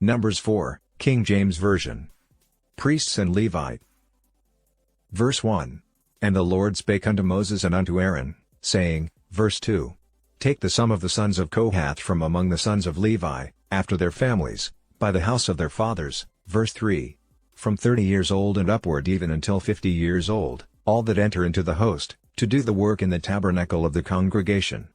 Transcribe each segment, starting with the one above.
Numbers 4, King James Version. Priests and Levite. Verse 1. And the Lord spake unto Moses and unto Aaron, saying, verse 2. Take the sum of the sons of Kohath from among the sons of Levi, after their families, by the house of their fathers, verse 3. From 30 years old and upward even until 50 years old, all that enter into the host, to do the work in the tabernacle of the congregation.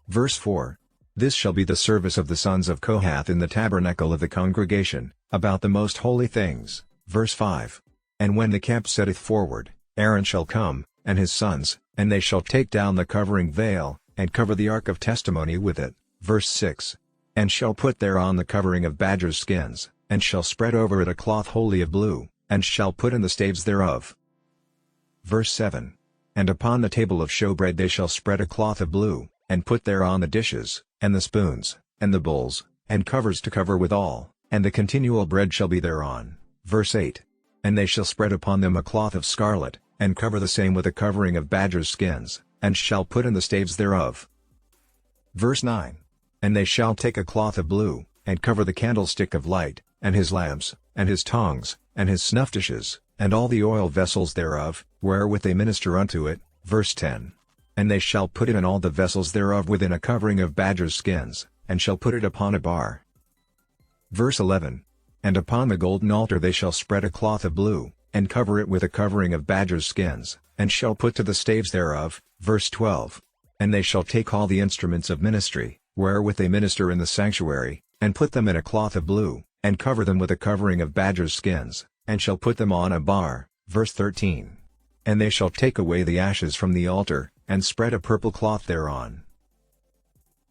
Verse 4. This shall be the service of the sons of Kohath in the tabernacle of the congregation, about the most holy things. Verse 5. And when the camp setteth forward, Aaron shall come, and his sons, and they shall take down the covering veil, and cover the ark of testimony with it. Verse 6. And shall put thereon the covering of badgers' skins, and shall spread over it a cloth wholly of blue, and shall put in the staves thereof. Verse 7. And upon the table of showbread they shall spread a cloth of blue, and put thereon the dishes, and the spoons, and the bowls, and covers to cover withal, and the continual bread shall be thereon. Verse 8. And they shall spread upon them a cloth of scarlet, and cover the same with a covering of badgers' skins, and shall put in the staves thereof. Verse 9. And they shall take a cloth of blue, and cover the candlestick of light, and his lamps, and his tongs, and his snuff dishes, and all the oil vessels thereof, wherewith they minister unto it. Verse 10. And they shall put it in all the vessels thereof within a covering of badgers' skins, and shall put it upon a bar. Verse 11. And upon the golden altar they shall spread a cloth of blue, and cover it with a covering of badgers' skins, and shall put to the staves thereof. Verse 12. And they shall take all the instruments of ministry, wherewith they minister in the sanctuary, and put them in a cloth of blue, and cover them with a covering of badgers' skins, and shall put them on a bar. Verse 13. And they shall take away the ashes from the altar, and spread a purple cloth thereon.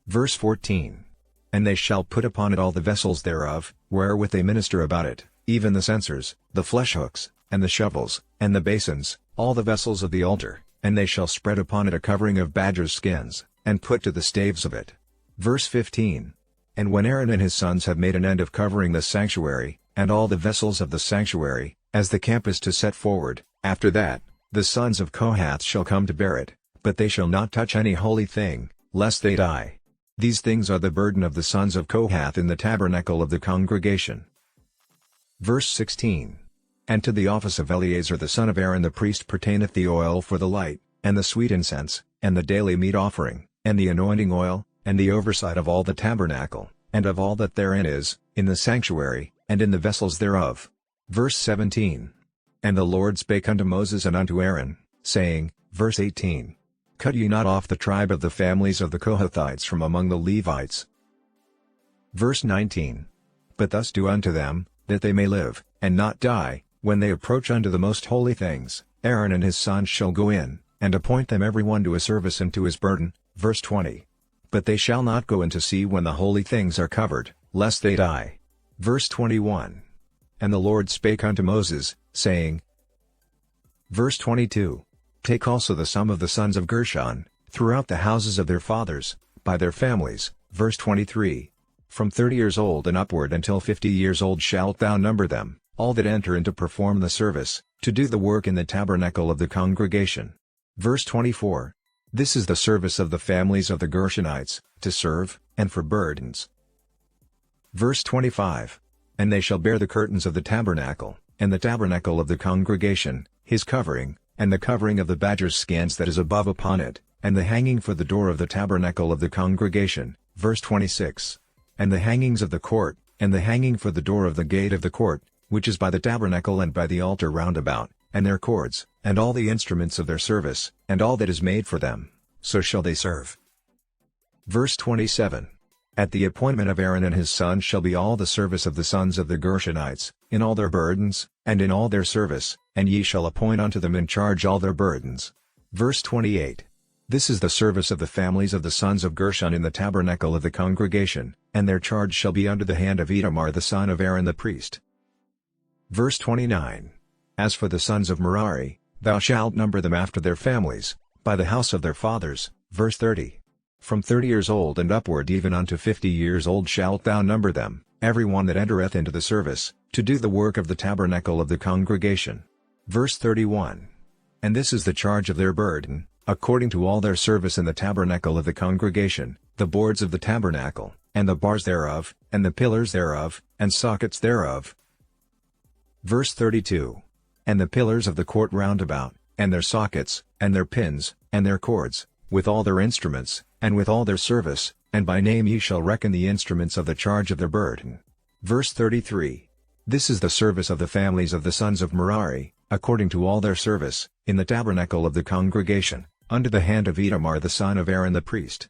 Verse 14. And they shall put upon it all the vessels thereof, wherewith they minister about it, even the censers, the flesh hooks, and the shovels, and the basins, all the vessels of the altar, and they shall spread upon it a covering of badgers' skins, and put to the staves of it. Verse 15. And when Aaron and his sons have made an end of covering the sanctuary, and all the vessels of the sanctuary, as the camp is to set forward, after that, the sons of Kohath shall come to bear it, but they shall not touch any holy thing, lest they die. These things are the burden of the sons of Kohath in the tabernacle of the congregation. Verse 16. And to the office of Eleazar the son of Aaron the priest pertaineth the oil for the light, and the sweet incense, and the daily meat offering, and the anointing oil, and the oversight of all the tabernacle, and of all that therein is, in the sanctuary, and in the vessels thereof. Verse 17. And the Lord spake unto Moses and unto Aaron, saying, verse 18. Cut ye not off the tribe of the families of the Kohathites from among the Levites. Verse 19. But thus do unto them, that they may live, and not die, when they approach unto the most holy things. Aaron and his sons shall go in, and appoint them every one to a service and to his burden. Verse 20. But they shall not go in to see when the holy things are covered, lest they die. Verse 21. And the Lord spake unto Moses, saying, verse 22. Take also the sum of the sons of Gershon, throughout the houses of their fathers, by their families. Verse 23. From 30 years old and upward until 50 years old shalt thou number them, all that enter in to perform the service, to do the work in the tabernacle of the congregation. Verse 24. This is the service of the families of the Gershonites, to serve, and for burdens. Verse 25. And they shall bear the curtains of the tabernacle, and the tabernacle of the congregation, his covering, and the covering of the badger's skins that is above upon it, and the hanging for the door of the tabernacle of the congregation. Verse 26. And the hangings of the court, and the hanging for the door of the gate of the court, which is by the tabernacle and by the altar round about, and their cords, and all the instruments of their service, and all that is made for them, so shall they serve. Verse 27. At the appointment of Aaron and his sons shall be all the service of the sons of the Gershonites, in all their burdens, and in all their service, and ye shall appoint unto them in charge all their burdens. Verse 28. This is the service of the families of the sons of Gershon in the tabernacle of the congregation, and their charge shall be under the hand of Itamar the son of Aaron the priest. Verse 29. As for the sons of Merari, thou shalt number them after their families, by the house of their fathers. Verse 30. From 30 years old and upward even unto 50 years old shalt thou number them, every one that entereth into the service, to do the work of the tabernacle of the congregation. Verse 31. And this is the charge of their burden, according to all their service in the tabernacle of the congregation, the boards of the tabernacle, and the bars thereof, and the pillars thereof, and sockets thereof. Verse 32. And the pillars of the court round about, and their sockets, and their pins, and their cords, with all their instruments, and with all their service, and by name ye shall reckon the instruments of the charge of their burden. Verse 33. This is the service of the families of the sons of Merari, according to all their service, in the tabernacle of the congregation, under the hand of Itamar the son of Aaron the priest.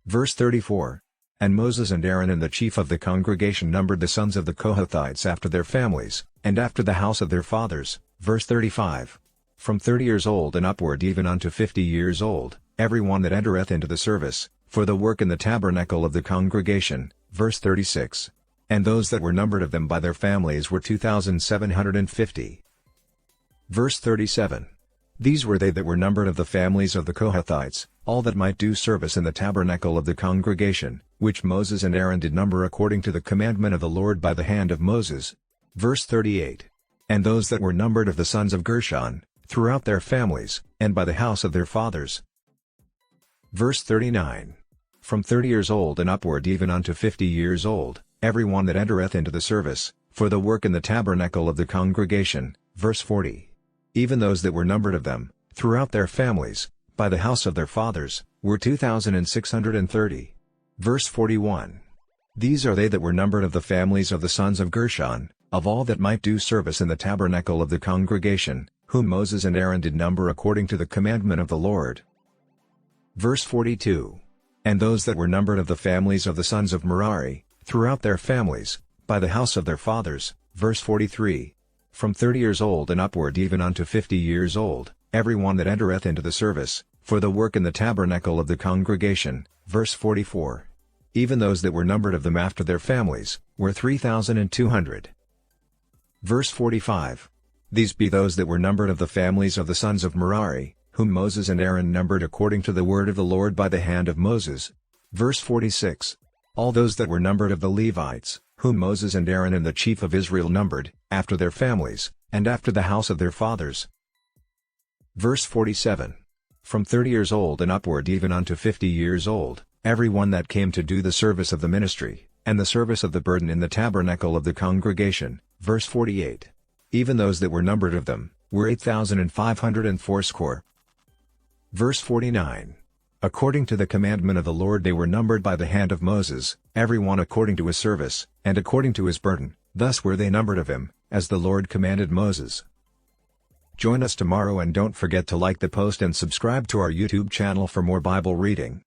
Verse 34. And Moses and Aaron and the chief of the congregation numbered the sons of the Kohathites after their families, and after the house of their fathers. Verse 35. From 30 years old and upward even unto 50 years old, every one that entereth into the service, for the work in the tabernacle of the congregation. Verse 36. And those that were numbered of them by their families were 2,750. Verse 37. These were they that were numbered of the families of the Kohathites, all that might do service in the tabernacle of the congregation, which Moses and Aaron did number according to the commandment of the Lord by the hand of Moses. Verse 38. And those that were numbered of the sons of Gershon, throughout their families, and by the house of their fathers. Verse 39. From 30 years old and upward even unto 50 years old, every one that entereth into the service, for the work in the tabernacle of the congregation. Verse 40. Even those that were numbered of them, throughout their families, by the house of their fathers, were 2,630. Verse 41. These are they that were numbered of the families of the sons of Gershon, of all that might do service in the tabernacle of the congregation, whom Moses and Aaron did number according to the commandment of the Lord. Verse 42. And those that were numbered of the families of the sons of Merari, throughout their families, by the house of their fathers. Verse 43. From 30 years old and upward even unto 50 years old, every one that entereth into the service, for the work in the tabernacle of the congregation. Verse 44. Even those that were numbered of them after their families, were 3,200. Verse 45. These be those that were numbered of the families of the sons of Merari, whom Moses and Aaron numbered according to the word of the Lord by the hand of Moses. Verse 46. All those that were numbered of the Levites, whom Moses and Aaron and the chief of Israel numbered, after their families, and after the house of their fathers. Verse 47. From 30 years old and upward even unto 50 years old, every one that came to do the service of the ministry, and the service of the burden in the tabernacle of the congregation. Verse 48. Even those that were numbered of them, were 8,580. Verse 49. According to the commandment of the Lord they were numbered by the hand of Moses, every one according to his service, and according to his burden, thus were they numbered of him, as the Lord commanded Moses. Join us tomorrow and don't forget to like the post and subscribe to our YouTube channel for more Bible reading.